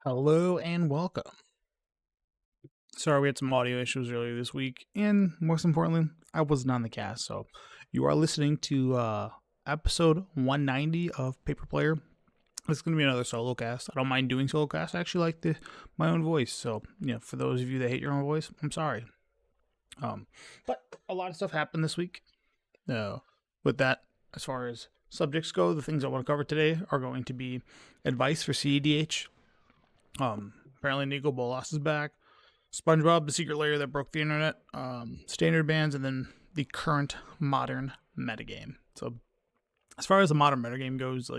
Hello and welcome. Sorry, we had some audio issues earlier this week, and most importantly, I wasn't on the cast. So, you are listening to episode 190 of Paper Player. It's going to be another solo cast. I don't mind doing solo casts. I actually like my own voice. So, for those of you that hate your own voice, I'm sorry. But a lot of stuff happened this week. With that, as far as subjects go, the things I want to cover today are going to be advice for CEDH. Apparently Nicol Bolas is back. SpongeBob, the secret layer that broke the internet. Standard bans, and then the current modern metagame. So, as far as the modern metagame goes,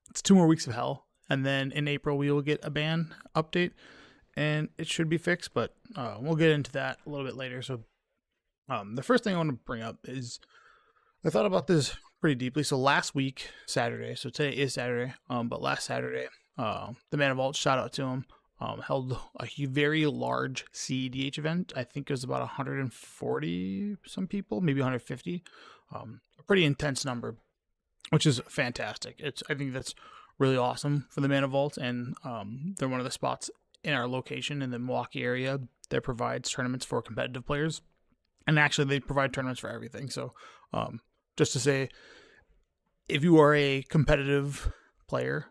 it's 2 more weeks of hell, and then in April we will get a ban update, and it should be fixed. But we'll get into that a little bit later. So, the first thing I want to bring up is I thought about this pretty deeply. So last week, Saturday. So today is Saturday. But last Saturday, the Man of Vault, shout out to him, held a very large CEDH event. I think it was about 140 some people, maybe 150. A pretty intense number, which is fantastic. I think that's really awesome for the Man of Vault, and they're one of the spots in our location in the Milwaukee area that provides tournaments for competitive players. And actually, they provide tournaments for everything. So, just to say, if you are a competitive player,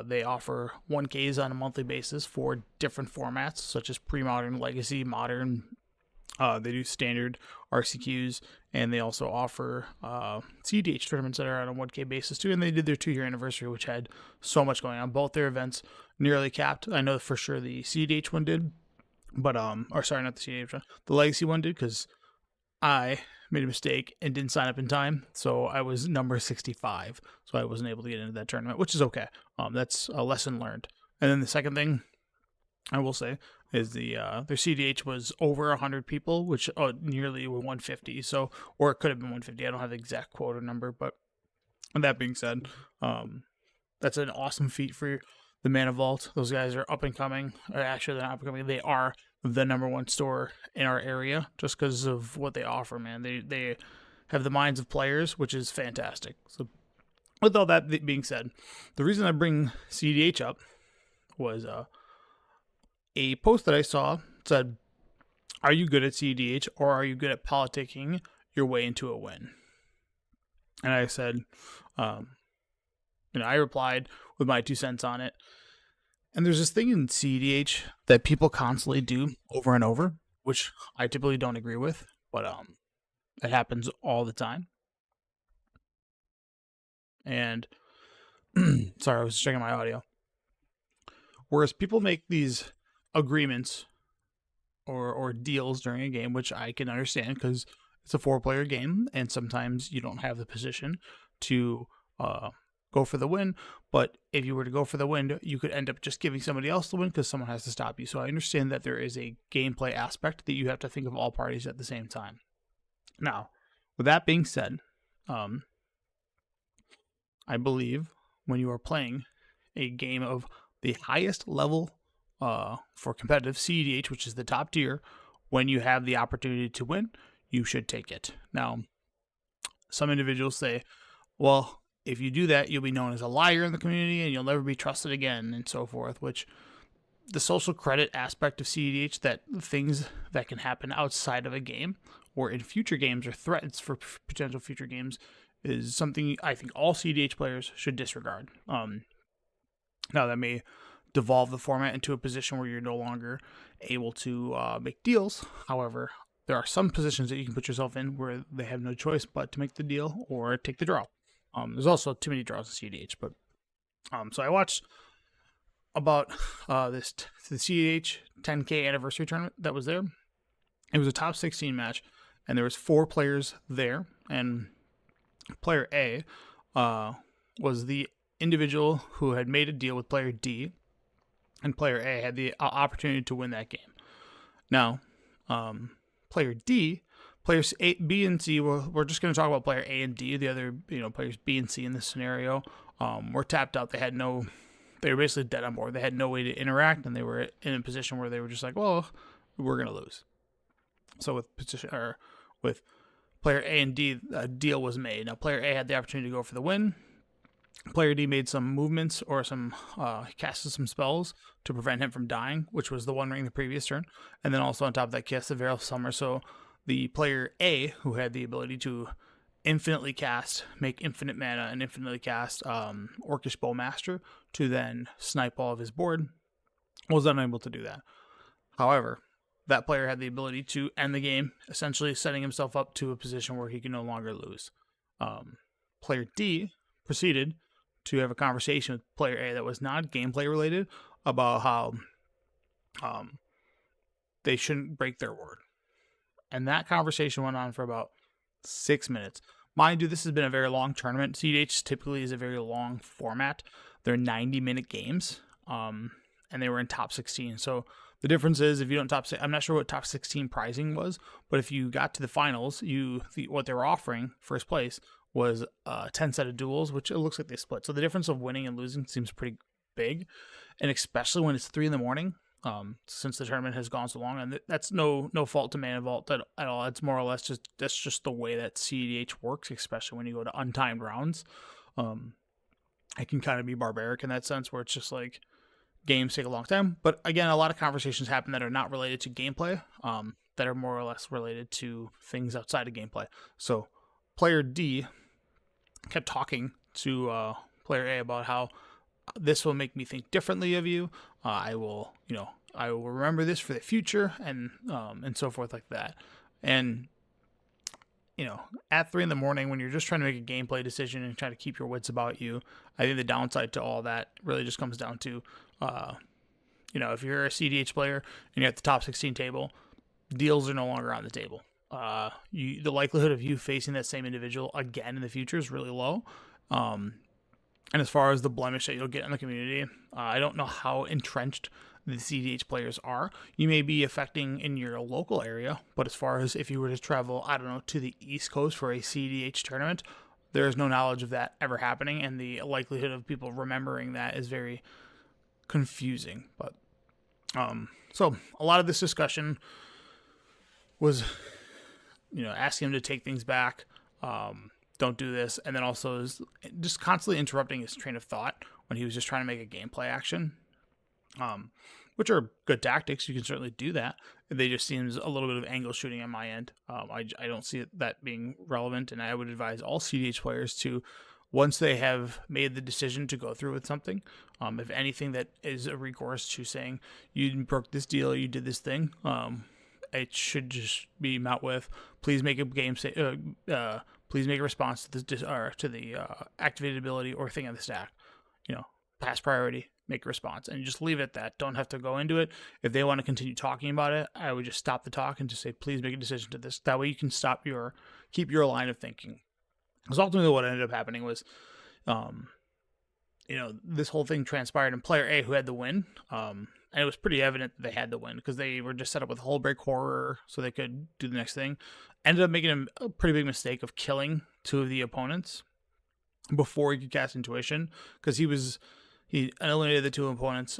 they offer 1Ks on a monthly basis for different formats, such as pre-modern, legacy, modern. They do standard RCQs, and they also offer CDH tournaments that are on a 1K basis too. And they did their 2-year anniversary, which had so much going on. Both their events nearly capped. I know for sure the CDH one did, but or sorry, not the CDH one, the legacy one did, because I made a mistake and didn't sign up in time, so I was number 65, so I wasn't able to get into that tournament, which is okay. That's a lesson learned. And then the second thing I will say is their CDH was over 100 people, which nearly 150. So, or it could have been 150. I don't have the exact quota number, but that being said, that's an awesome feat for the Man of Vault. Those guys are up and coming. Actually, they're not up and coming. They are the number one store in our area just because of what they offer, man. They have the minds of players, which is fantastic. So, with all that being said, the reason I bring CDH up was a post that I saw said, "Are you good at CDH, or are you good at politicking your way into a win?" And I said, I replied with my 2 cents on it. And there's this thing in CEDH that people constantly do over and over, which I typically don't agree with, but it happens all the time. And sorry, I was checking my audio. Whereas people make these agreements or deals during a game, which I can understand because it's a 4-player game, and sometimes you don't have the position to go for the win. But if you were to go for the win, you could end up just giving somebody else the win because someone has to stop you. So I understand that there is a gameplay aspect that you have to think of all parties at the same time. Now, with that being said, I believe when you are playing a game of the highest level for competitive CEDH, which is the top tier, when you have the opportunity to win, you should take it. Now, some individuals say, well, if you do that, you'll be known as a liar in the community and you'll never be trusted again, and so forth, which the social credit aspect of CEDH, that things that can happen outside of a game or in future games or threats for potential future games, is something I think all CEDH players should disregard. Now, that may devolve the format into a position where you're no longer able to make deals. However, there are some positions that you can put yourself in where they have no choice but to make the deal or take the draw. There's also too many draws in CEDH, but so I watched about the CEDH 10K anniversary tournament that was there. It was a top 16 match, and there was 4 players there, and player A was the individual who had made a deal with player D, and player A had the opportunity to win that game. Now, player D, players A, B, and C, we're just going to talk about player A and D. The other, players B and C in this scenario were tapped out. They were basically dead on board. They had no way to interact, and they were in a position where they were just like, well, we're going to lose. So with player A and D, a deal was made. Now, player A had the opportunity to go for the win. Player D made some movements or he casted some spells to prevent him from dying, which was the One Ring the previous turn. And then also on top of that, cast the Veil of Summer. So the player A, who had the ability to infinitely cast, make infinite mana, and infinitely cast Orcish Bowmaster to then snipe all of his board, was unable to do that. However, that player had the ability to end the game, essentially setting himself up to a position where he can no longer lose. Player D proceeded to have a conversation with player A that was not gameplay related about how they shouldn't break their word. And that conversation went on for about 6 minutes. Mind you, this has been a very long tournament. CEDH typically is a very long format. They're 90-minute games, and they were in top 16. So the difference is if you don't I'm not sure what top 16 prizing was, but if you got to the finals, what they were offering, first place, was 10 set of duels, which it looks like they split. So the difference of winning and losing seems pretty big, and especially when it's 3 a.m, since the tournament has gone so long. And that's no fault to Mana Vault at all. It's more or less that's just the way that CEDH works, especially when you go to untimed rounds. It can kind of be barbaric in that sense, where it's just like games take a long time. But again, a lot of conversations happen that are not related to gameplay, that are more or less related to things outside of gameplay. So player D kept talking to player A about how this will make me think differently of you. I will remember this for the future, and so forth like that. And at 3 a.m, when you're just trying to make a gameplay decision and try to keep your wits about you, I think the downside to all that really just comes down to, if you're a CDH player and you're at the top 16 table, deals are no longer on the table. The likelihood of you facing that same individual again in the future is really low. And as far as the blemish that you'll get in the community, I don't know how entrenched the CDH players are. You may be affecting in your local area, but as far as if you were to travel, I don't know, to the East Coast for a CDH tournament, there is no knowledge of that ever happening, and the likelihood of people remembering that is very confusing. But so a lot of this discussion was, asking him to take things back. Don't do this, and then also is just constantly interrupting his train of thought when he was just trying to make a gameplay action, which are good tactics. You can certainly do that. They just seems a little bit of angle shooting on my end. I don't see that being relevant, and I would advise all CDH players to, once they have made the decision to go through with something, if anything that is a recourse to saying you broke this deal, you did this thing, it should just be met with, please make a please make a response to the activated ability or thing on the stack. Pass priority, make a response, and just leave it at that. Don't have to go into it. If they want to continue talking about it, I would just stop the talk and just say, please make a decision to this. That way you can keep your line of thinking. Because ultimately what ended up happening was, this whole thing transpired in player A, who had the win. And it was pretty evident that they had the win because they were just set up with Hullbreak Horror so they could do the next thing. Ended up making a pretty big mistake of killing 2 of the opponents before he could cast Intuition, because he eliminated the 2 opponents,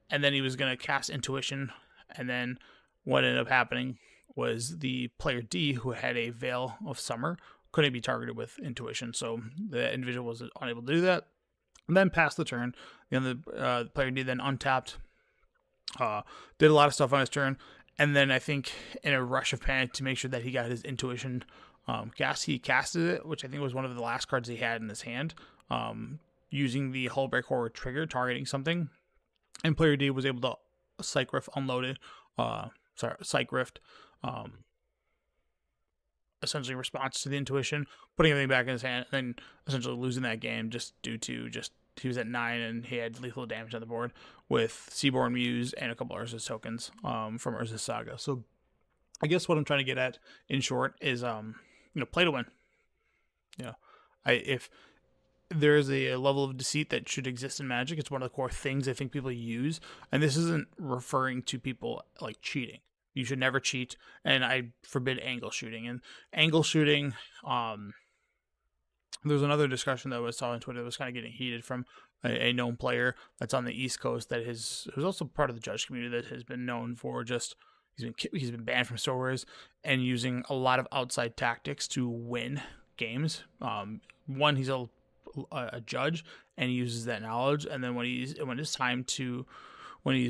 and then he was going to cast Intuition, and then what ended up happening was the player D, who had a Veil of Summer, couldn't be targeted with Intuition, so the individual was unable to do that, and then passed the turn. The player D then untapped, did a lot of stuff on his turn, and then I think in a rush of panic to make sure that he got his Intuition cast, he casted it, which I think was one of the last cards he had in his hand, using the Hullbreak Horror trigger, targeting something, and player D was able to Psych Rift unloaded, Psych Rift, essentially in response to the Intuition, putting everything back in his hand, and then essentially losing that game just due to he was at 9 and he had lethal damage on the board with Seaborn Muse and a couple Urza's tokens from Urza's Saga. So I guess what I'm trying to get at in short is play to win. If there is a level of deceit that should exist in Magic, it's one of the core things I think people use, and this isn't referring to people like cheating. You should never cheat, and I forbid angle shooting. And angle shooting, there's another discussion that I saw on Twitter that was kind of getting heated from a known player that's on the East Coast who's also part of the judge community that has been known for he's been banned from stores and using a lot of outside tactics to win games. One, he's a a judge, and he uses that knowledge. And then when he's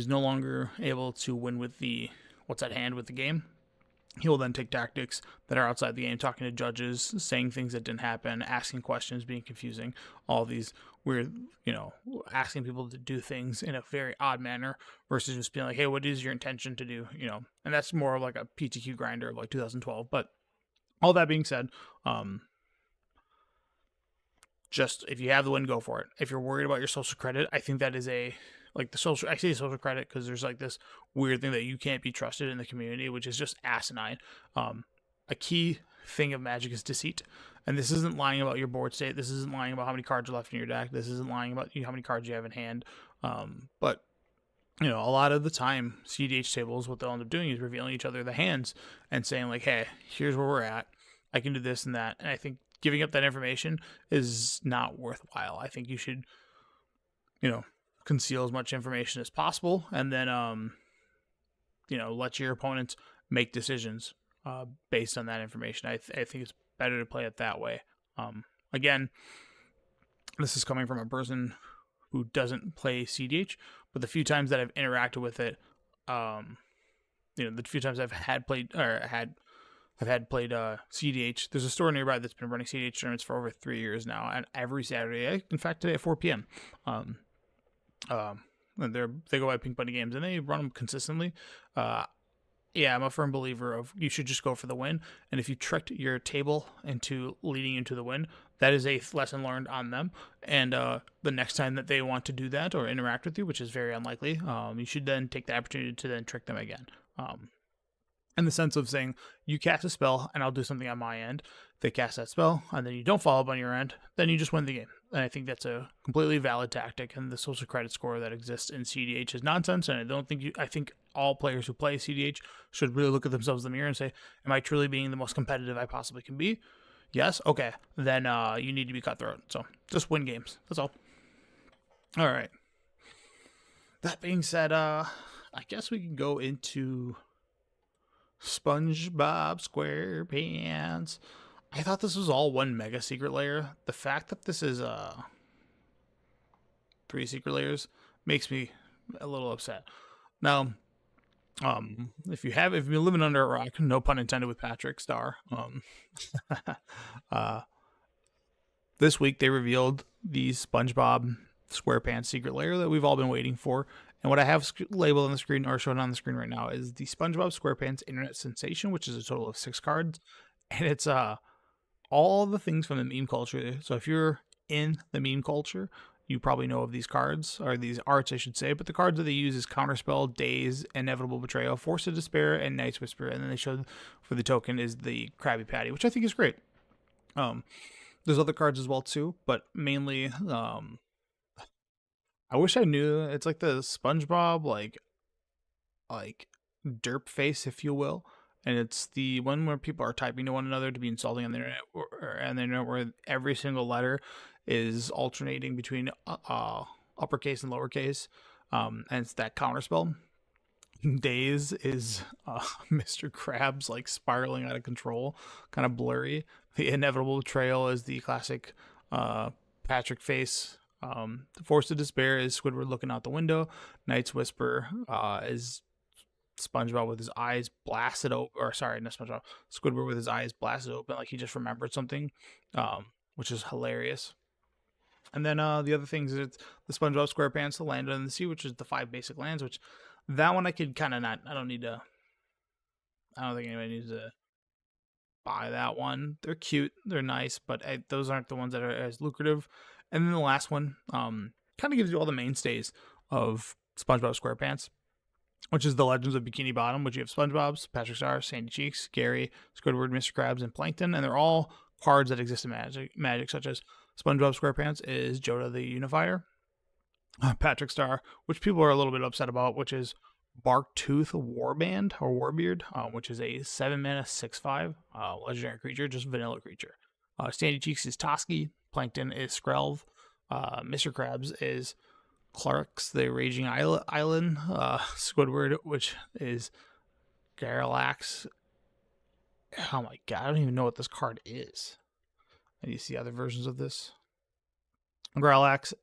no longer able to win with the what's at hand with the game, he will then take tactics that are outside the game, talking to judges, saying things that didn't happen, asking questions, being confusing, all these weird, asking people to do things in a very odd manner versus just being like, hey, what is your intention to do? And that's more of like a PTQ grinder of like 2012. But all that being said, just if you have the win, go for it. If you're worried about your social credit, I think that is I say social credit because there's like this weird thing that you can't be trusted in the community, which is just asinine. A key thing of Magic is deceit. And this isn't lying about your board state. This isn't lying about how many cards are left in your deck. This isn't lying about how many cards you have in hand. But a lot of the time, CEDH tables, what they'll end up doing is revealing each other the hands and saying like, hey, here's where we're at. I can do this and that. And I think giving up that information is not worthwhile. I think you should, conceal as much information as possible, and then, let your opponents make decisions based on that information. I think it's better to play it that way. Again, this is coming from a person who doesn't play CEDH, but the few times that I've interacted with it, the few times I've had played CEDH. There's a store nearby that's been running CEDH tournaments for over 3 years now, and every Saturday, in fact today at 4 p.m. And they go by Pink Bunny Games, and they run them consistently. I'm a firm believer of you should just go for the win, and if you tricked your table into leading into the win, that is a lesson learned on them. And the next time that they want to do that or interact with you, which is very unlikely, you should then take the opportunity to then trick them again. In the sense of saying, you cast a spell and I'll do something on my end. If they cast that spell and then you don't follow up on your end, then you just win the game. And I think that's a completely valid tactic, and the social credit score that exists in CEDH is nonsense. And I think all players who play CEDH should really look at themselves in the mirror and say, am I truly being the most competitive I possibly can be? Yes? Okay. Then you need to be cutthroat. So just win games. That's all. All right. That being said, I guess we can go into SpongeBob SquarePants. I thought this was all one mega secret layer. The fact that this is 3 secret layers makes me a little upset. Now, if you're living under a rock, no pun intended with Patrick Star, this week they revealed the SpongeBob SquarePants secret layer that we've all been waiting for. And what I have labeled on the screen, or shown on the screen right now, is the SpongeBob SquarePants Internet Sensation, which is a total of 6 cards. And it's all the things from the meme culture. So if you're in the meme culture, you probably know of these cards, or these arts, I should say. But the cards that they use is Counterspell, Daze, Inevitable Betrayal, Force of Despair, and Night's Whisper. And then they showed for the token is the Krabby Patty, which I think is great. There's other cards as well too, but mainly I wish I knew. It's like the SpongeBob, like derp face, if you will, and it's the one where people are typing to one another to be insulting on the internet, where every single letter is alternating between uppercase and lowercase, and it's that counterspell. Daze is Mr. Krabs like spiraling out of control, kind of blurry. The Inevitable Betrayal is the classic Patrick face. The Force of Despair is Squidward looking out the window. Night's Whisper is SpongeBob with his eyes blasted open, or sorry, not SpongeBob, Squidward with his eyes blasted open like he just remembered something, which is hilarious. And then the other things is it's the SpongeBob SquarePants, the Land Under the Sea, which is the 5 basic lands, which that one I could kind of not, I don't think anybody needs to buy that one. They're cute, they're nice, but those aren't the ones that are as lucrative. And then the last one kind of gives you all the mainstays of SpongeBob SquarePants, which is the Legends of Bikini Bottom, which you have SpongeBob's, Patrick Star, Sandy Cheeks, Gary, Squidward, Mr. Krabs, and Plankton, and they're all cards that exist in Magic, such as SpongeBob SquarePants is Joda the Unifier, Patrick Star, which people are a little bit upset about, which is Barktooth Warband or Warbeard, which is a 7-mana 6/5 legendary creature, just vanilla creature. Sandy Cheeks is Toski, Plankton is Skrelv, Mr. Krabs is Clark's the Raging Island, Squidward, which is Garrulax. Oh my god, I don't even know what this card is. And you see other versions of this. Gralax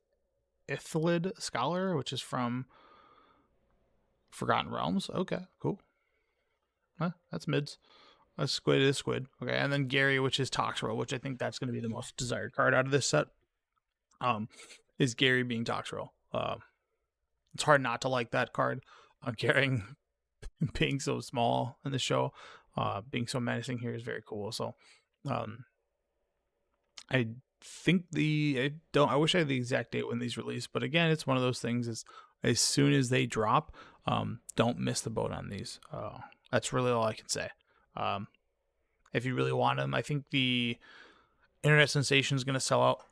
Ithlid Scholar, which is from Forgotten Realms. Okay, cool. That's mids. A squid is squid. Okay, and then Gary, which is Toxrill, which I think that's going to be the most desired card out of this set. Is Gary being Toxrill. It's hard not to like that card. Gary being so small in the show, being so menacing here is very cool. So, I think I wish I had the exact date when these released, but again, it's one of those things. Is as soon as they drop, don't miss the boat on these. That's really all I can say. If you really want them, I think the Internet Sensation is going to sell out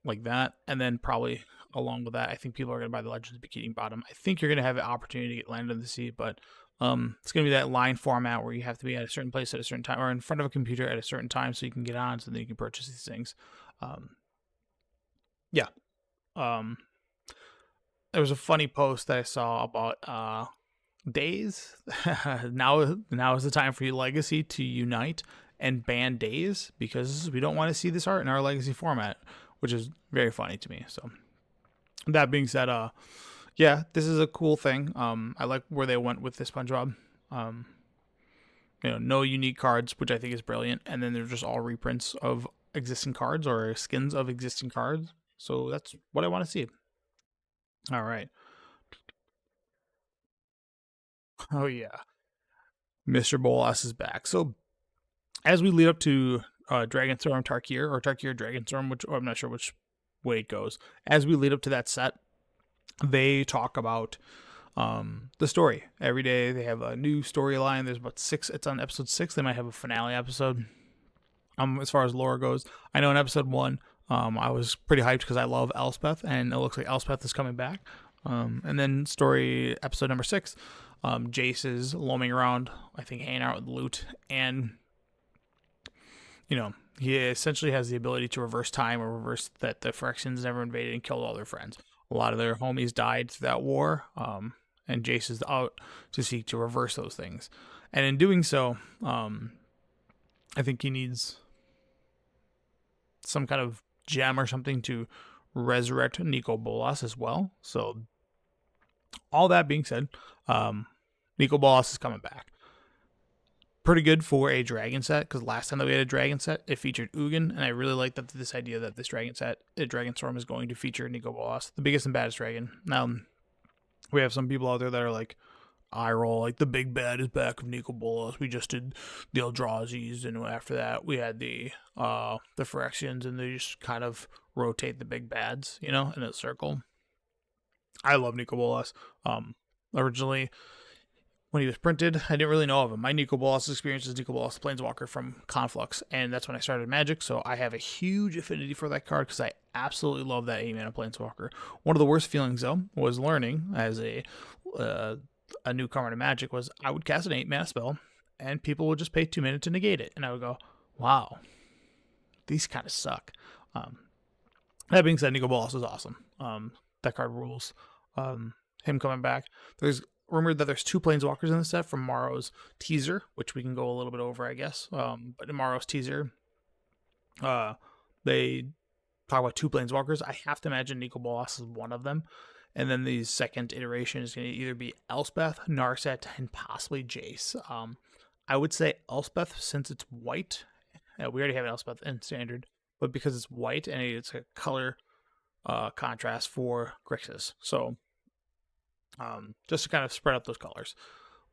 like that, and then probably along with that, I think people are going to buy the Legends of Bikini Bottom. I think you're going to have an opportunity to get Land of the Sea, but it's going to be that line format where you have to be at a certain place at a certain time, or in front of a computer at a certain time, so you can get on, so then you can purchase these things. Yeah. There was a funny post that I saw about days. now is the time for your Legacy to unite and ban days, because we don't want to see this art in our Legacy format, which is very funny to me. So that being said, yeah, this is a cool thing. I like where they went with this SpongeBob. No unique cards, which I think is brilliant, and then they're just all reprints of existing cards or skins of existing cards. So that's what I want to see. All right. Oh yeah, Mr. Bolas is back. So as we lead up to Dragonstorm Tarkir, or Tarkir Dragonstorm, which I'm not sure which way it goes. As we lead up to that set, they talk about the story. Every day they have a new storyline. There's about 6. It's on episode 6. They might have a finale episode. As far as lore goes, I know in episode 1, I was pretty hyped because I love Elspeth, and it looks like Elspeth is coming back. And then story episode number 6, Jace is loaming around, I think hanging out with Loot, and he essentially has the ability to reverse time, or reverse that the Phyrexians never invaded and killed all their friends. A lot of their homies died through that war, and Jace is out to seek to reverse those things. And in doing so, I think he needs some kind of gem or something to resurrect Nicol Bolas as well. So, all that being said, Nicol Bolas is coming back. Pretty good for a dragon set, because last time that we had a dragon set, it featured Ugin, and I really like that this idea that this dragon set, Dragonstorm, is going to feature Nicol Bolas, the biggest and baddest dragon. Now, we have some people out there that are like, eye roll, like the big bad is back of Nicol Bolas. We just did the Eldrazi's, and after that we had the Phyrexians, and they just kind of rotate the big bads, in a circle. I love Nicol Bolas. Originally, when he was printed, I didn't really know of him. My Nicol Bolas experience is Nicol Bolas Planeswalker from Conflux, and that's when I started Magic, so I have a huge affinity for that card because I absolutely love that 8-mana Planeswalker. One of the worst feelings, though, was learning as a newcomer to Magic was I would cast an 8-mana spell, and people would just pay 2 mana to negate it, and I would go, wow, these kind of suck. That being said, Nicol Bolas is awesome. That card rules. Him coming back. There's rumored that there's 2 Planeswalkers in the set from Morrow's teaser, which we can go a little bit over, I guess. But in Morrow's teaser, they talk about 2 Planeswalkers. I have to imagine Nicol Bolas is one of them. And then the second iteration is going to either be Elspeth, Narset, and possibly Jace. I would say Elspeth, since it's white. We already have Elspeth in standard, but because it's white and it's a color contrast for Grixis. So just to kind of spread out those colors.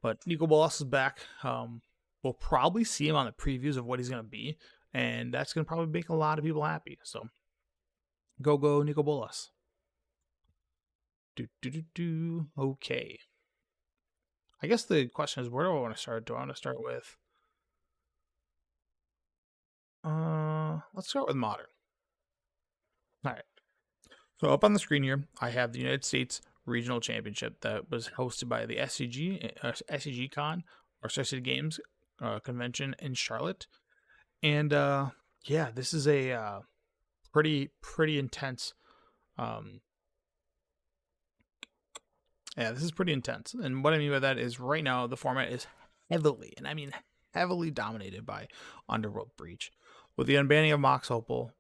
But Nicol Bolas is back. We'll probably see him on the previews of what he's going to be, and that's going to probably make a lot of people happy. So go Nicol Bolas. Okay. I guess the question is, where do I want to start? Do I want to start with let's start with Modern. Alright. So up on the screen here, I have the United States Regional Championship that was hosted by the SCG Con, or Associated Games convention in Charlotte. And yeah, this is a pretty intense this is pretty intense. And what I mean by that is right now the format is heavily, and I mean heavily, dominated by Underworld Breach. With the unbanning of Mox Opal,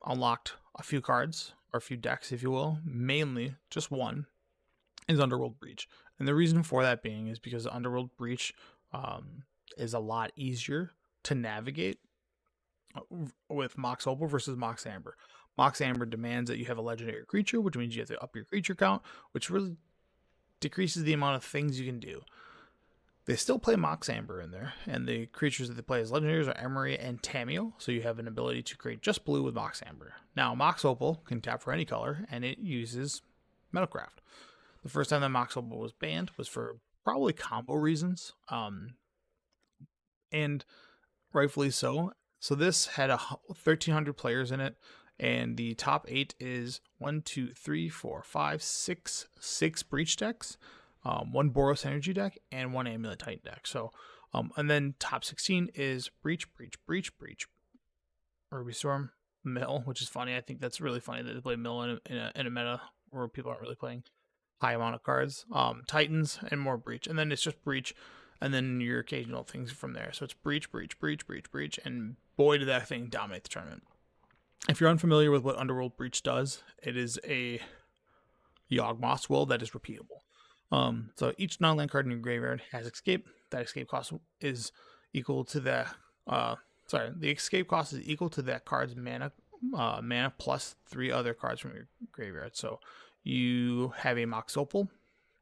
unlocked a few cards, or a few decks, if you will, mainly just one, is Underworld Breach. And the reason for that being is because Underworld Breach is a lot easier to navigate with Mox Opal versus Mox Amber. Mox Amber demands that you have a legendary creature, which means you have to up your creature count, which really decreases the amount of things you can do. They still play Mox Amber in there, and the creatures that they play as legendaries are Emery and Tameo, so you have an ability to create just blue with Mox Amber. Now, Mox Opal can tap for any color, and it uses Metalcraft. The first time that Mox Opal was banned was for probably combo reasons, and rightfully so. So this had 1,300 players in it, and the top 8 is 1, 2, 3, 4, 5, 6 Breach decks, 1 Boros Energy deck, and 1 Amulet Titan deck. So, and then top 16 is Breach, Ruby Storm, Mill, which is funny. I think that's really funny that they play Mill in a meta where people aren't really playing high amount of cards. Titans, and more Breach. And then it's just Breach, and then your occasional things from there. So it's Breach, and boy did that thing dominate the tournament. If you're unfamiliar with what Underworld Breach does, it is a Yawgmoth's Will that is repeatable. So each non-land card in your graveyard has escape. That escape cost is equal to the the escape cost is equal to that card's mana plus 3 other cards from your graveyard. So you have a Mox Opal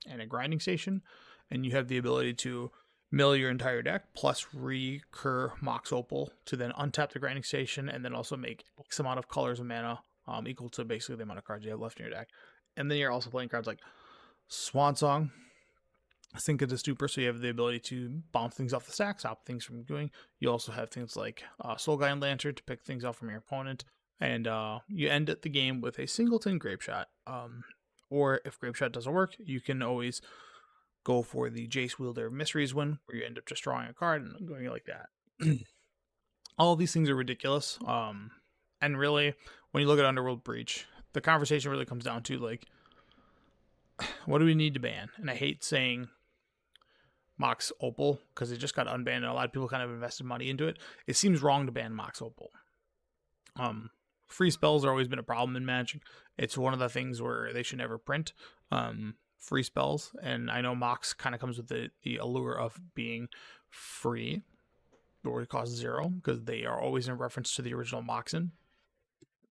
and a Grinding Station, and you have the ability to mill your entire deck plus recur Mox Opal to then untap the Grinding Station, and then also make X amount of colors of mana equal to basically the amount of cards you have left in your deck. And then you're also playing cards like Swan Song, Sink of the Stupor, so you have the ability to bounce things off the stack, stop things from doing. You also have things like Soulguide Lantern to pick things off from your opponent, and you end the game with a singleton Grapeshot. Or if Grapeshot doesn't work, you can always go for the Jace Wielder Mysteries one, where you end up just drawing a card and going like that. All of these things are ridiculous. And really, when you look at Underworld Breach, the conversation really comes down to, like, what do we need to ban? And I hate saying Mox Opal because it just got unbanned and a lot of people kind of invested money into it. It seems wrong to ban Mox Opal. Free spells have always been a problem in Magic. It's one of the things where they should never print free spells. And I know Mox kind of comes with the allure of being free, or it costs 0 because they are always in reference to the original Moxen.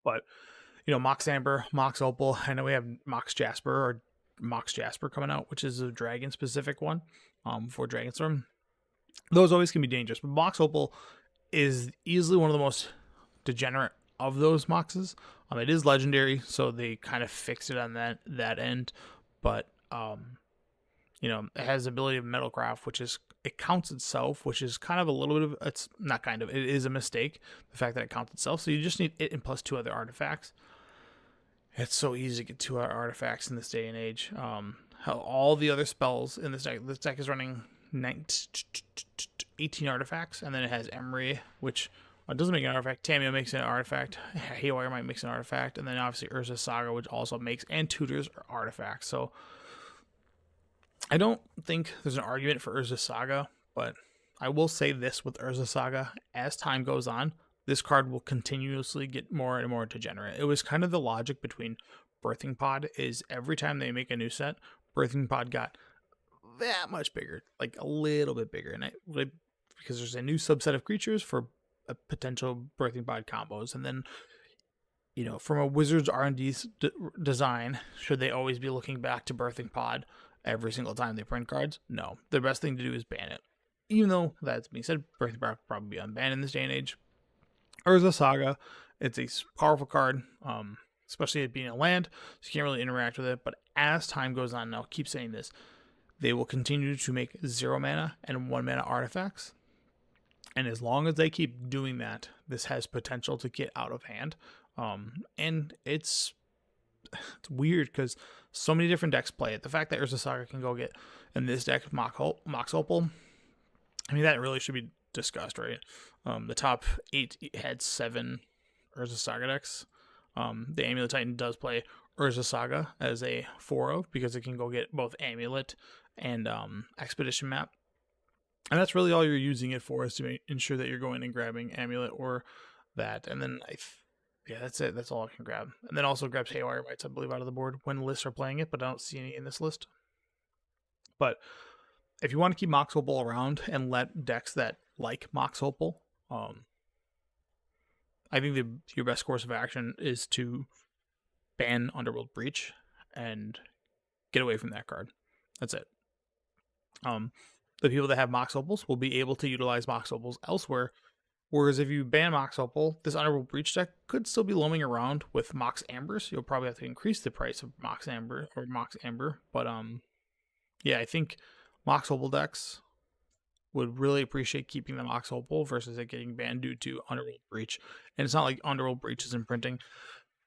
But, Mox Amber, Mox Opal, I know we have Mox Jasper coming out, which is a dragon specific one for Dragonstorm. Those always can be dangerous, but Mox Opal is easily one of the most degenerate of those Moxes. It is legendary, so they kind of fixed it on that end, but it has the ability of Metalcraft, which is, it counts itself, which is kind of a little bit of, it's not kind of, it is a mistake, the fact that it counts itself. So you just need it and plus 2 other artifacts. It's so easy to get 2 artifacts in this day and age. How all the other spells in this deck is running 18 artifacts, and then it has Emery, which doesn't make an artifact. Tameo makes an artifact. Haywire might makes an artifact, and then obviously Urza Saga, which also makes and tutors artifacts. So I don't think there's an argument for Urza Saga, but I will say this with Urza Saga: as time goes on, this card will continuously get more and more degenerate. It was kind of the logic between Birthing Pod, is every time they make a new set, Birthing Pod got that much bigger, like a little bit bigger, and because there's a new subset of creatures for a potential Birthing Pod combos. And then, from a Wizards R&D design, should they always be looking back to Birthing Pod every single time they print cards? No. The best thing to do is ban it. Even though that's being said, Birthing Pod will probably be unbanned in this day and age. Urza Saga, it's a powerful card, especially it being a land, so you can't really interact with it. But as time goes on, and I'll keep saying this, they will continue to make 0 mana and 1 mana artifacts. And as long as they keep doing that, this has potential to get out of hand. And it's weird because so many different decks play it. The fact that Urza Saga can go get in this deck Mox Opal, I mean, that really should be discussed, right? The top 8 had 7 Urza Saga decks. The Amulet Titan does play Urza Saga as a 4-of because it can go get both Amulet and Expedition Map. And that's really all you're using it for, is to ensure that you're going and grabbing Amulet or that. And then Yeah, that's it. That's all I can grab. And then also grabs Haywire Bites, I believe, out of the board when lists are playing it, but I don't see any in this list. But if you want to keep Mox Opal around and let decks that like Mox Opal, I think your best course of action is to ban Underworld Breach and get away from that card. That's it. The people that have Mox Opals will be able to utilize Mox Opals elsewhere. Whereas if you ban Mox Opal, this Underworld Breach deck could still be loaming around with Mox Ambers. You'll probably have to increase the price of Mox Amber or Mox Amber. But yeah, I think Mox Opal decks would really appreciate keeping the Mox Opal versus it getting banned due to Underworld Breach. And it's not like Underworld Breach is imprinting.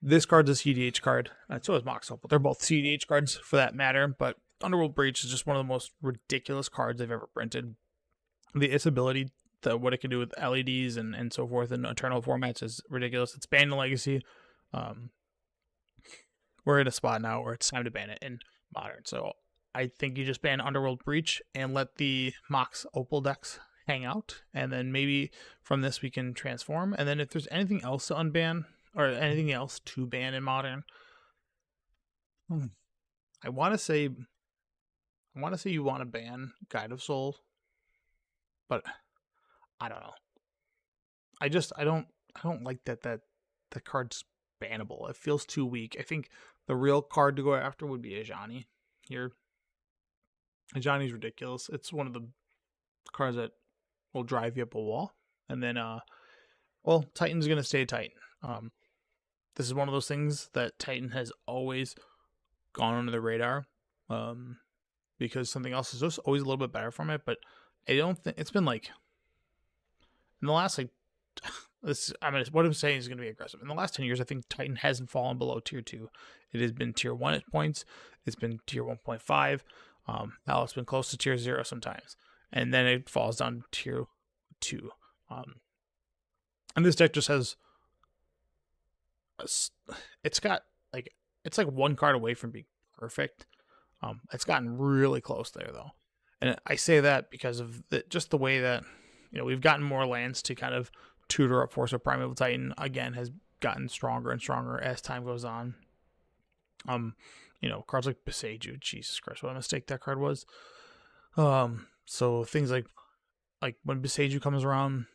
This card's a CEDH card. So is Mox Opal. They're both CEDH cards for that matter, but Underworld Breach is just one of the most ridiculous cards they've ever printed. Its ability, what it can do with LEDs and so forth in Eternal formats is ridiculous. It's banned in Legacy. We're in a spot now where it's time to ban it in Modern. So I think you just ban Underworld Breach and let the Mox Opal decks hang out. And then maybe from this we can transform. And then if there's anything else to unban or anything else to ban in Modern, I want to say you want to ban Guide of Soul, but I don't know. I don't like that the card's bannable. It feels too weak. I think the real card to go after would be Ajani here. Ajani's ridiculous. It's one of the cards that will drive you up a wall. And then well, Titan's gonna stay Titan. This is one of those things that Titan has always gone under the radar. Because something else is just always a little bit better from it, but I don't think it's been like in the last this. I mean, what I'm saying is going to be aggressive. In the last 10 years, I think Titan hasn't fallen below tier 2. It has been tier 1 at points. It's been tier 1.5. Now it's been close to tier 0 sometimes, and then it falls down to tier 2. And this deck just has it's like one card away from being perfect. It's gotten really close there though, and I say that because of just the way that we've gotten more lands to kind of tutor up Force of Primeval Titan. Again, has gotten stronger and stronger as time goes on. Cards like Beseiju, Jesus Christ, what a mistake that card was. So things like when Beseiju comes around.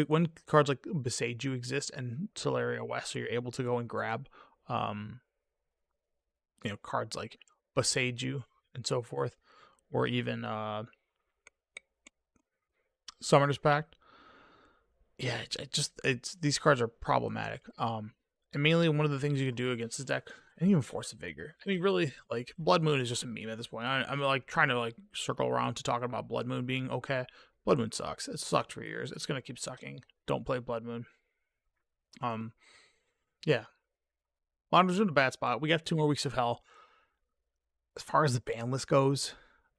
When cards like Beseiju exist and Solaria West, so you're able to go and grab cards like Beseiju and so forth, or even Summoner's Pact. Yeah, it's these cards are problematic. And mainly one of the things you can do against this deck, and even Force of Vigor. I mean, really, like Blood Moon is just a meme at this point. I'm like trying to circle around to talking about Blood Moon being okay. Blood Moon sucks. It sucked for years. It's gonna keep sucking. Don't play Blood Moon. Yeah. Modern's in a bad spot. We got 2 more weeks of hell. As far as the ban list goes,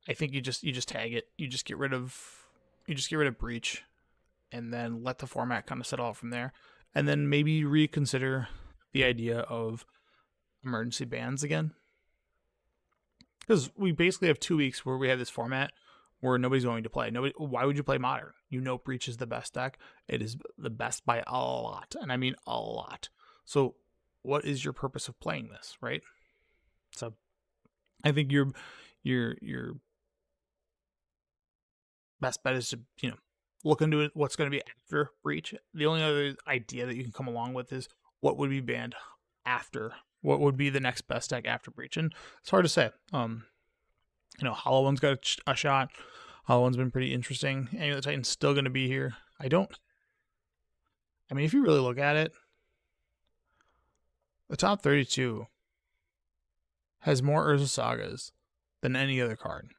I think you just tag it. You just get rid of Breach, and then let the format kind of settle out from there. And then maybe reconsider the idea of emergency bans again. Because we basically have 2 weeks where we have this format where nobody's going to play. Why would you play Modern? Breach is the best deck. It is the best by a lot, and I mean a lot. So what is your purpose of playing this, right? So I think your best bet is to look into it. What's going to be after Breach? The only other idea that you can come along with is what would be banned after. What would be the next best deck after Breach? And it's hard to say. Hollow One's got a shot. Hollow One's been pretty interesting. Anyway, the Titan's still going to be here. I mean, if you really look at it, the top 32 has more Urza Sagas than any other card.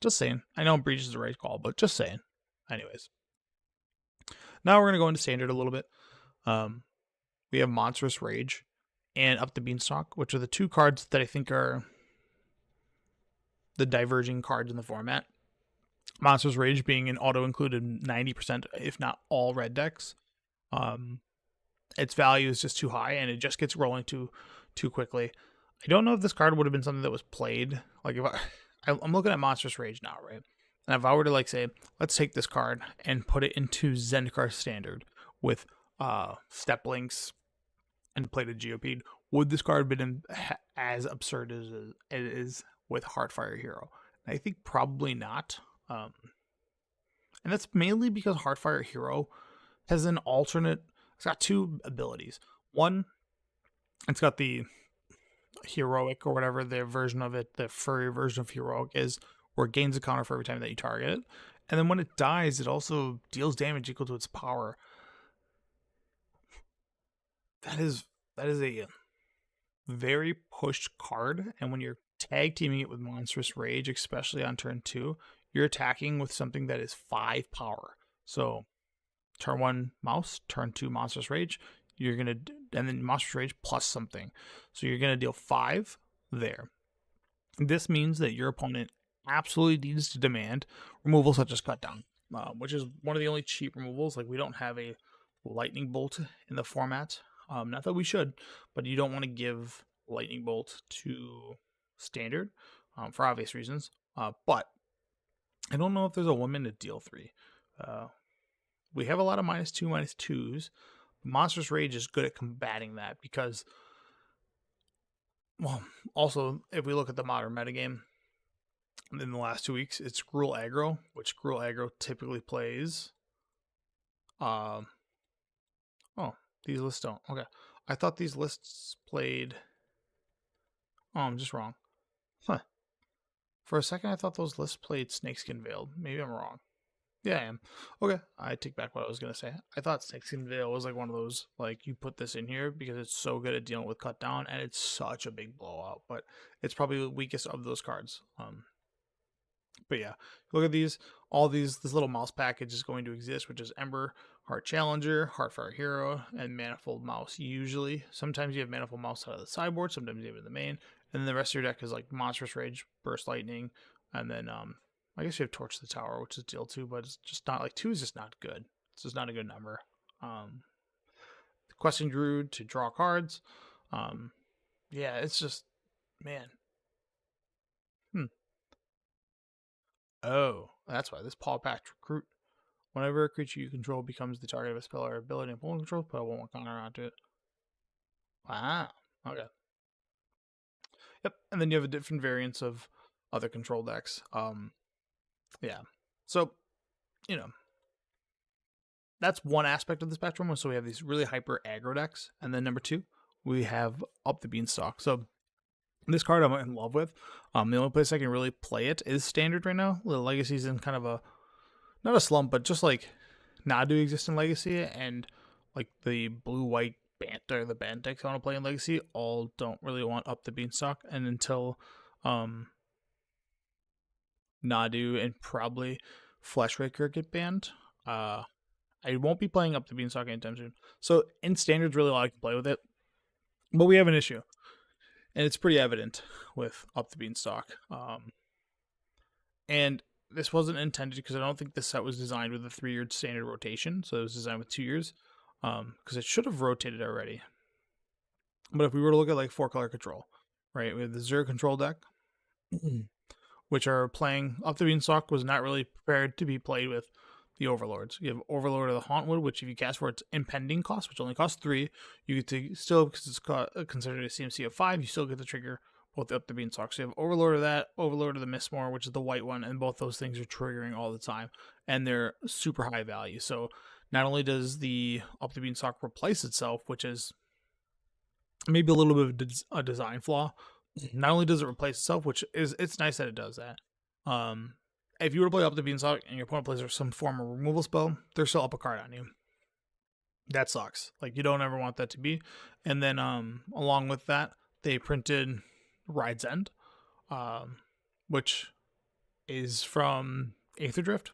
Just saying. I know Breach is the right call, but just saying. Anyways. Now we're going to go into Standard a little bit. We have Monstrous Rage and Up the Beanstalk, which are the 2 cards that I think are the diverging cards in the format. Monstrous Rage being an auto-included 90%, if not all red decks. Its value is just too high, and it just gets rolling too quickly. I don't know if this card would have been something that was played. Like, if I'm looking at Monstrous Rage now, right? And if I were to say, let's take this card and put it into Zendikar Standard, with step links and plated GOP, would this card have been as absurd as it is with Heartfire Hero? And I think probably not. And that's mainly because Heartfire Hero has an alternate. It's got two abilities. One, it's got the heroic or whatever their version of it, the furry version of heroic is, where it gains a counter for every time that you target it. And then when it dies, it also deals damage equal to its power. That is a very pushed card, and when you're tag teaming it with Monstrous Rage, especially on turn 2, you're attacking with something that is 5 power. So turn 1 Mouse, turn 2 Monstrous Rage, you're gonna, and then Monstrous Rage plus something. So you're gonna deal 5 there. This means that your opponent absolutely needs to demand removal such as Cut Down, which is one of the only cheap removals. Like, we don't have a Lightning Bolt in the format. Not that we should, but you don't want to give Lightning Bolt to Standard for obvious reasons. But I don't know if there's a woman to deal 3. We have a lot of -2/-2s. Monstrous Rage is good at combating that because, well, also, if we look at the modern metagame in the last 2 weeks, it's Gruul Aggro, which Gruul Aggro typically plays. Oh, these lists don't. Okay. I thought these lists played. Oh, I'm just wrong. Huh. For a second, I thought those lists played Snakeskin Veiled. Maybe I'm wrong. Yeah, I am. Okay, I take back what I was going to say. I thought Snakeskin Veil was like one of those, like, you put this in here because it's so good at dealing with Cut Down, and it's such a big blowout, but it's probably the weakest of those cards. But yeah, look at these. All these, this little mouse package is going to exist, which is Ember, Heart Challenger, Heartfire Hero, and Manifold Mouse usually. Sometimes you have Manifold Mouse out of the sideboard, sometimes you have it in the main, and then the rest of your deck is like Monstrous Rage, Burst Lightning, and then I guess you have Torch the Tower, which is deal 2, but it's just not, like, 2 is just not good. It's just not a good number. Questing Druid to draw cards. Yeah, it's just, man. Oh, that's why. This Paw Pact Recruit. Whenever a creature you control becomes the target of a spell or ability and opponent control, put a 1/1 counter onto it. Wow. Okay. Yep. And then you have a different variants of other control decks. Yeah. So, you know, that's one aspect of the spectrum. So we have these really hyper aggro decks. And then number 2, we have Up the Beanstalk. So this card I'm in love with. The only place I can really play it is Standard right now. The Legacy's in kind of a, not a slump, but just like Nadu exists in Legacy, and like the blue-white band or the band decks I want to play in Legacy all don't really want Up the Beanstalk. And until Nadu and probably Fleshraker get banned, I won't be playing Up the Beanstalk anytime soon. So in Standard's really all I can play with it. But we have an issue. And it's pretty evident with Up the Beanstalk. And this wasn't intended because I don't think this set was designed with a 3-year standard rotation. So it was designed with 2 years. Because it should have rotated already. But if we were to look at like 4-color control, right? We have the Zero control deck, which are playing Up the Beanstalk was not really prepared to be played with the Overlords. You have Overlord of the Hauntwood, which if you cast for its impending cost, which only costs 3, you get to still, because it's considered a CMC of 5, you still get to trigger both Up the Beanstalk. So you have Overlord of that, Overlord of the Mistmore, which is the white one, and both those things are triggering all the time, and they're super high value. So not only does the Up the Beanstalk replace itself, which is maybe a little bit of a design flaw, not only does it replace itself, which is, it's nice that it does that. If you were to play Up the Beanstalk and your opponent plays some form of removal spell, they're still up a card on you. That sucks. Like, you don't ever want that to be. And then along with that, they printed Ride's End, which is from Aether Drift,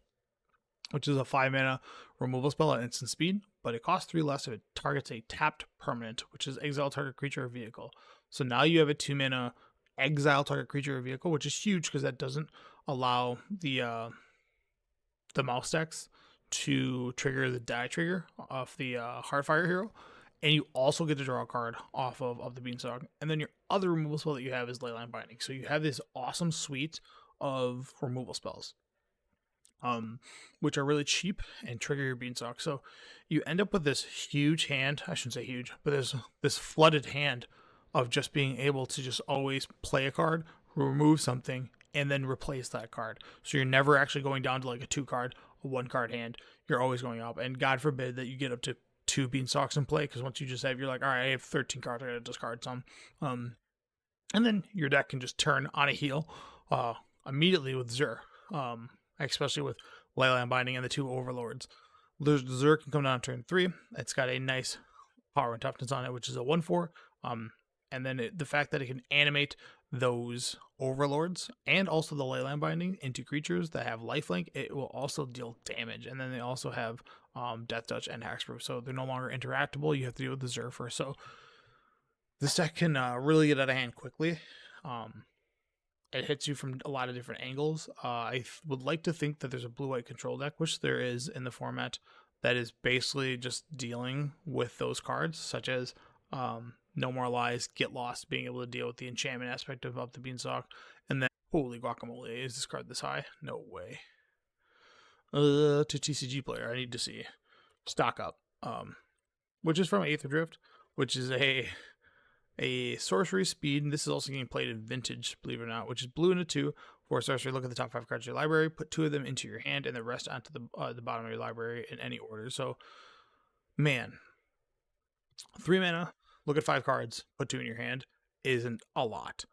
which is a 5-mana removal spell at instant speed, but it costs 3 less if it targets a tapped permanent, which is exile target creature or vehicle. So now you have a 2-mana exile target creature or vehicle, which is huge because that doesn't allow the mouse decks to trigger the die trigger off the Heartfire Hero, and you also get to draw a card off of the Beanstalk. And then your other removal spell that you have is Leyline Binding. So you have this awesome suite of removal spells. which are really cheap and trigger your Beanstalk. So you end up with this huge hand. I shouldn't say huge, but there's this flooded hand of just being able to just always play a card, remove something, and then replace that card. So you're never actually going down to like a 2 card, a 1 card hand. You're always going up. And God forbid that you get up to 2 Beanstalks in play, because once you just have, you're like, all right, I have 13 cards, I gotta discard some. And then your deck can just turn on a heel immediately with Zur, especially with Leyline Binding and the 2 Overlords. Zur can come down turn 3. It's got a nice power and toughness on it, which is a 1/4. And then the fact that it can animate those Overlords and also the Leyline Binding into creatures that have lifelink, it will also deal damage. And then they also have Death Touch and Hexproof, so they're no longer interactable. You have to deal with the Zur first. So this deck can really get out of hand quickly. It hits you from a lot of different angles. I would like to think that there's a blue-white control deck, which there is in the format, that is basically just dealing with those cards, such as No More Lies, Get Lost, being able to deal with the enchantment aspect of Up the Beanstalk, and then, holy guacamole, is this card this high? No way. To TCG player, I need to see. Stock Up, which is from Aether Drift, which is a sorcery speed, and this is also getting played in Vintage, believe it or not, which is blue and a 2. For sorcery, look at the top 5 cards of your library, put 2 of them into your hand, and the rest onto the bottom of your library in any order. So, man, 3 mana, look at 5 cards, put 2 in your hand, isn't a lot.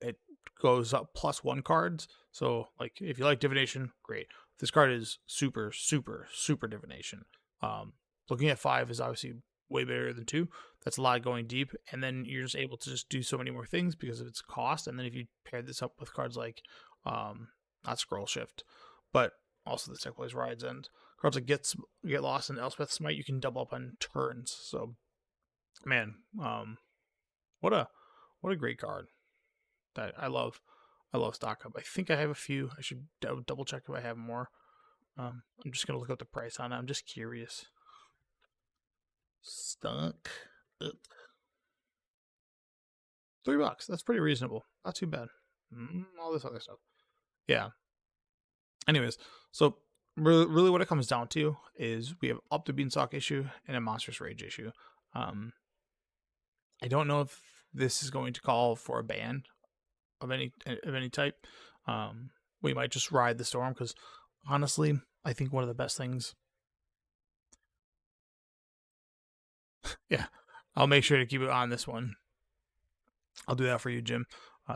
It goes up +1 cards, so like if you like divination, great. This card is super, super, super divination. Looking at 5 is obviously way better than 2. That's a lot going deep, and then you're just able to just do so many more things because of its cost. And then if you pair this up with cards like not Scroll Shift, but also the deck plays Ride's End, cards like Get Lost and Elspeth's Smite, you can double up on turns. So man, what a great card that I love Stock Up. I think I have a few. I should double check if I have more. I'm just gonna look up the price on it. I'm just curious. Stock Up, $3. That's pretty reasonable. Not too bad. All this other stuff. Yeah. Anyways, so really what it comes down to is we have Up the Beanstalk issue and a Monstrous Rage issue. I don't know if this is going to call for a ban of any type. We might just ride the storm, because honestly, I think one of the best things. Yeah, I'll make sure to keep it on this one. I'll do that for you, Jim.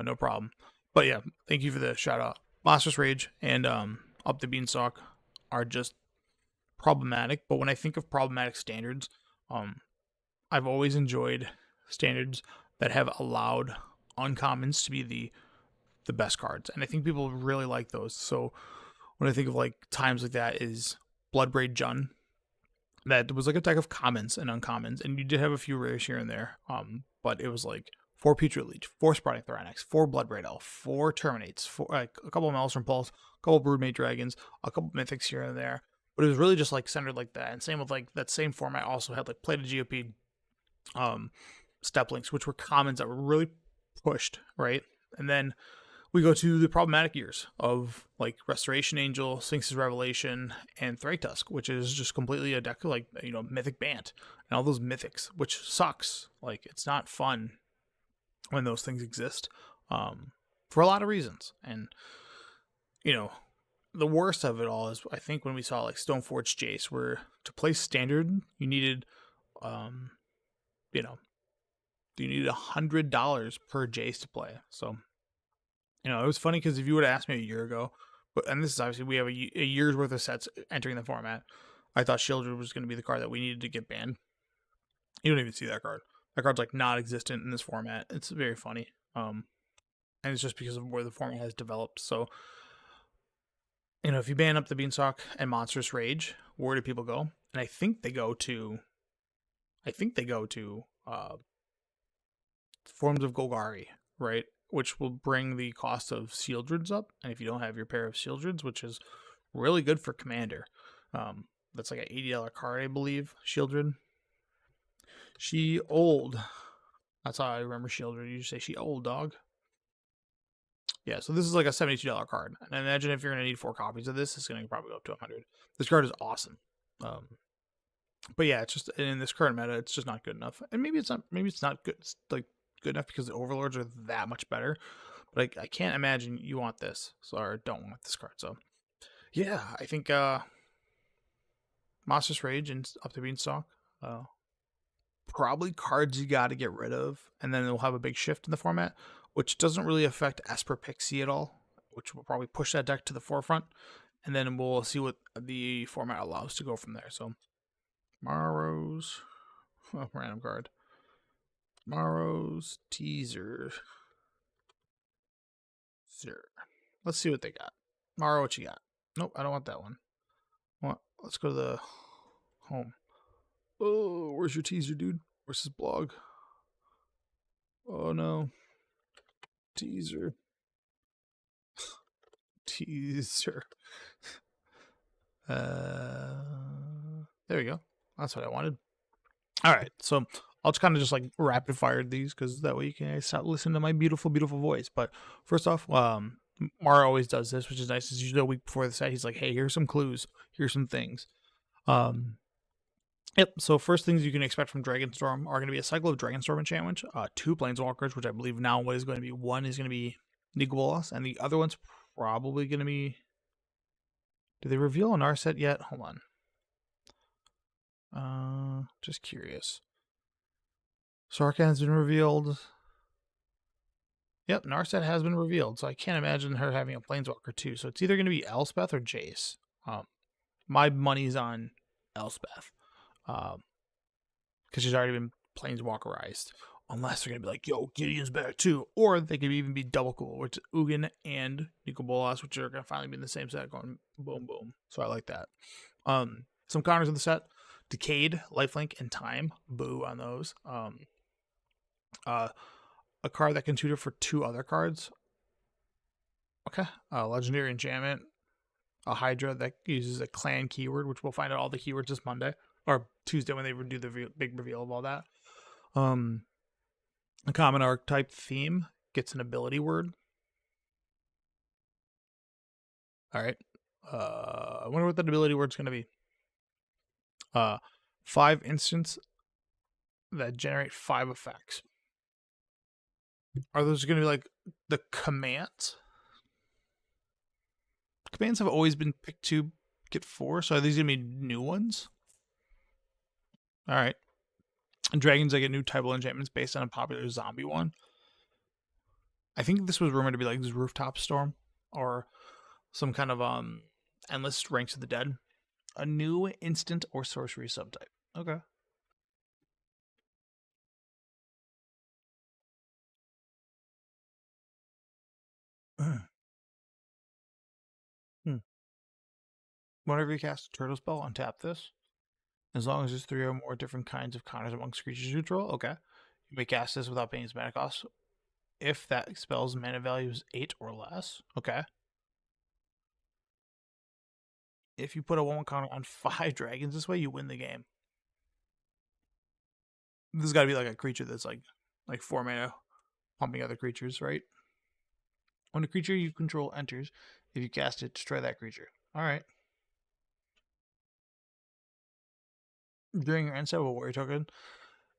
No problem. But yeah, thank you for the shout out. Monstrous Rage and Up the Beanstalk are just problematic. But when I think of problematic standards, I've always enjoyed standards that have allowed uncommons to be the best cards, and I think people really like those. So when I think of like times like that is Bloodbraid Jun, that was like a deck of commons and uncommons, and you did have a few rares here and there, but it was like 4 Putrid Leech, 4 Sprouting Thorax, 4 Bloodbraid Elf, 4 Terminates, 4, like a couple of Maelstrom Pulse, a couple of Broodmate Dragons, a couple of Mythics here and there, but it was really just like centered like that. And same with like that same format also had like Plated GOP, Step Links, which were commons that were really pushed, right? And then we go to the problematic years of like Restoration Angel, Sphinx's Revelation, and Thragtusk, which is just completely a deck like, Mythic Bant and all those mythics, which sucks. Like, it's not fun when those things exist, for a lot of reasons. And the worst of it all is, I think, when we saw like Stoneforge Jace, where to play standard you needed you need $100 per Jace to play. So it was funny, because if you would have asked me a year ago, and this is obviously, we have a year's worth of sets entering the format, I thought Shieldred was going to be the card that we needed to get banned. You don't even see that card. That card's like not existent in this format. It's very funny. And it's just because of where the format has developed. So, if you ban Up the Beanstalk and Monstrous Rage, where do people go? And I think they go to Forms of Golgari, right? Which will bring the cost of Shieldreds up. And if you don't have your pair of Shieldreds, which is really good for Commander, that's like an $80 card, I believe. Shieldred. She old. That's how I remember Shieldred. You just say she old, dog. Yeah, so this is like a $72 card. And I imagine if you're going to need 4 copies of this, it's going to probably go up to 100. This card is awesome. But yeah, it's just in this current meta, it's just not good enough. And maybe it's not good. It's like good enough because the overlords are that much better. But I can't imagine you want this, so or don't want this card. So yeah, I think Monstrous Rage and Up to Beanstalk. Probably cards you got to get rid of, and then it'll have a big shift in the format, which doesn't really affect Esper Pixie at all, which will probably push that deck to the forefront, and then we'll see what the format allows to go from there. So, Morrow's random card. Morrow's Teaser. Sure. Let's see what they got. Morrow, what you got? Nope, I don't want that one. Let's go to the home. Oh, where's your teaser, dude? Where's his blog? Oh no. Teaser. Teaser. There we go. That's what I wanted. All right, so I'll just kind of just like rapid fire these because that way you can start listening to my beautiful, beautiful voice. But first off, Mara always does this, which is nice. Is usually a week before the set, he's like, "Hey, here's some clues. Here's some things." Yep. So first things you can expect from Dragonstorm are going to be a cycle of Dragonstorm enchantments, 2 Planeswalkers, which I believe now what is going to be one is going to be Nicol Bolas, and the other one's probably going to be. Did they reveal an Narset yet? Hold on. Just curious. Sarkhan has been revealed. Yep, Narset has been revealed, so I can't imagine her having a Planeswalker too. So it's either going to be Elspeth or Jace. My money's on Elspeth. Because she's already been Planeswalkerized. Unless they're going to be like, yo, Gideon's better too. Or they could even be double cool, which is Ugin and Nicol Bolas, which are going to finally be in the same set going boom, boom. So I like that. Some counters in the set. Decayed, Lifelink, and Time. Boo on those. A card that can tutor for 2 other cards. Okay. Legendary Enchantment. A Hydra that uses a clan keyword, which we'll find out all the keywords this Monday. Or Tuesday when they do the big reveal of all that. A common archetype theme gets an ability word. Alright. I wonder what that ability word's going to be. 5 instants that generate 5 effects. Are those going to be like the commands? Commands have always been picked to get 4, so are these going to be new ones? Alright. And dragons that get new typal enchantments based on a popular zombie one. I think this was rumored to be like this Rooftop Storm or some kind of endless Ranks of the Dead. A new instant or sorcery subtype. Okay. Whenever you cast a turtle spell, untap this. As long as there's 3 or more different kinds of counters amongst creatures you control, okay. You may cast this without paying its mana cost. If that spell's mana value is 8 or less, okay. If you put a 1/1 counter on 5 dragons this way, you win the game. This has got to be like a creature that's like 4 mana, pumping other creatures, right? When a creature you control enters, if you cast it, destroy that creature. All right. During your end step of a warrior token,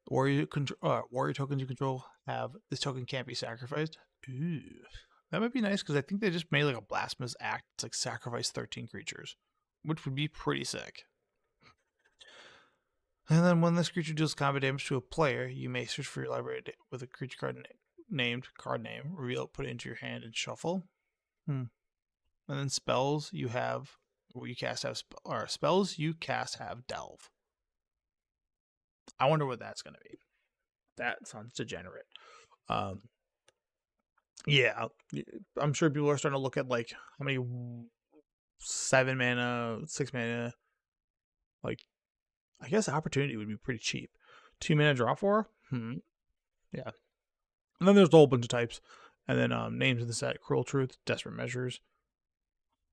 warrior tokens you control have this token can't be sacrificed. Ooh, that might be nice because I think they just made like a blasphemous act. It's like sacrifice 13 creatures, which would be pretty sick. And then when this creature deals combat damage to a player, you may search for your library with a creature card card name, reveal it, put it into your hand, and shuffle. And then spells you have, what you cast have, spells you cast have delve. I wonder what that's going to be. That sounds degenerate. Yeah, I'm sure people are starting to look at like how many 7 mana, 6 mana. Like, I guess opportunity would be pretty cheap. 2 mana draw 4. Yeah. And then there's a whole bunch of types, and then names in the set: Cruel Truth, Desperate Measures,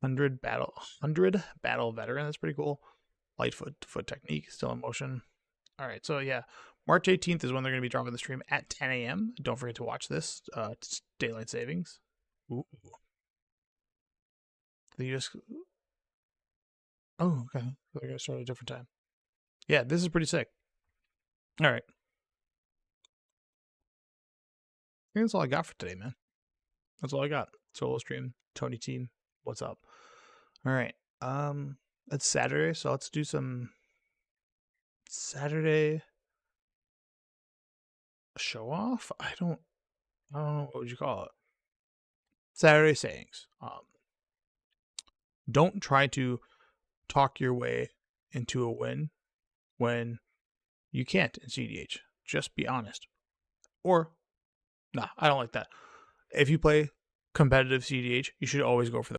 100 Battle Veteran. That's pretty cool. Lightfoot Technique, still in motion. All right, so yeah, March 18th is when they're going to be dropping the stream at 10 a.m. Don't forget to watch this. It's daylight savings. Ooh. They just. Oh, okay. They're gonna start at a different time. Yeah, this is pretty sick. All right. I think that's all I got for today, man. That's all I got. Solo stream, Tony team. What's up? All right. It's Saturday, so let's do some Saturday show off. I don't know, what would you call it? Saturday sayings. Don't try to talk your way into a win when you can't in CDH. Just be honest. Or, nah, I don't like that. If you play competitive CDH, you should always go for the